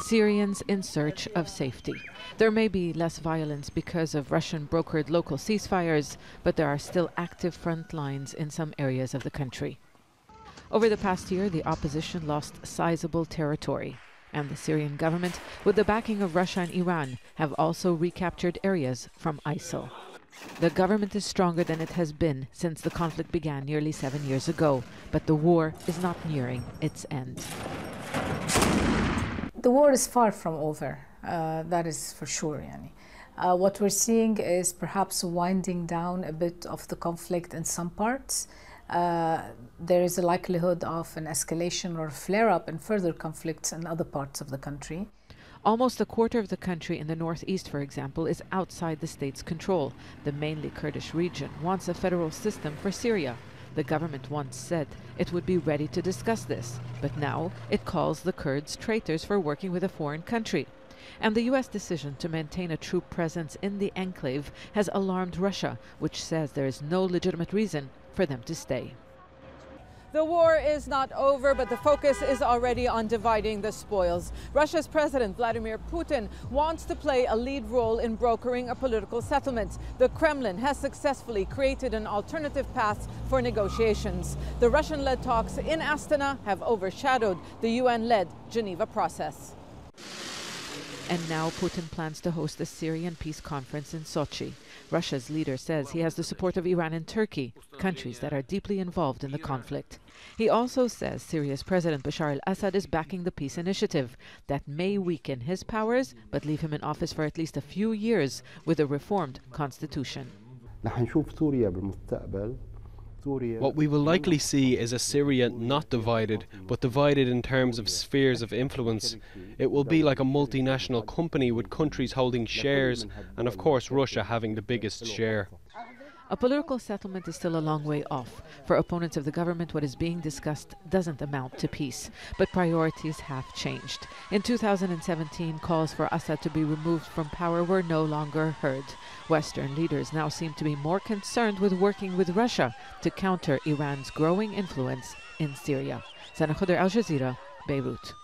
Syrians in search of safety. There may be less violence because of Russian-brokered local ceasefires, but there are still active front lines in some areas of the country. Over the past year, the opposition lost sizable territory, and the Syrian government, with the backing of Russia and Iran, have also recaptured areas from ISIL. The government is stronger than it has been since the conflict began nearly 7 years ago, but the war is not nearing its end. The war is far from over, that is for sure. What we're seeing is perhaps winding down a bit of the conflict in some parts. There is a likelihood of an escalation or flare-up in further conflicts in other parts of the country. Almost a quarter of the country in the northeast, for example, is outside the state's control. The mainly Kurdish region wants a federal system for Syria. The government once said it would be ready to discuss this, but now it calls the Kurds traitors for working with a foreign country. And the U.S. decision to maintain a troop presence in the enclave has alarmed Russia, which says there is no legitimate reason for them to stay. The war is not over, but the focus is already on dividing the spoils. Russia's President Vladimir Putin wants to play a lead role in brokering a political settlement. The Kremlin has successfully created an alternative path for negotiations. The Russian-led talks in Astana have overshadowed the UN-led Geneva process. And now Putin plans to host a Syrian peace conference in Sochi. Russia's leader says he has the support of Iran and Turkey, countries that are deeply involved in the conflict. He also says Syria's President Bashar al-Assad is backing the peace initiative that may weaken his powers but leave him in office for at least a few years with a reformed constitution. What we will likely see is a Syria not divided, but divided in terms of spheres of influence. It will be like a multinational company with countries holding shares, and of course Russia having the biggest share. A political settlement is still a long way off. For opponents of the government, what is being discussed doesn't amount to peace, but priorities have changed. In 2017, calls for Assad to be removed from power were no longer heard. Western leaders now seem to be more concerned with working with Russia to counter Iran's growing influence in Syria. Zeina Khodr, Al Jazeera, Beirut.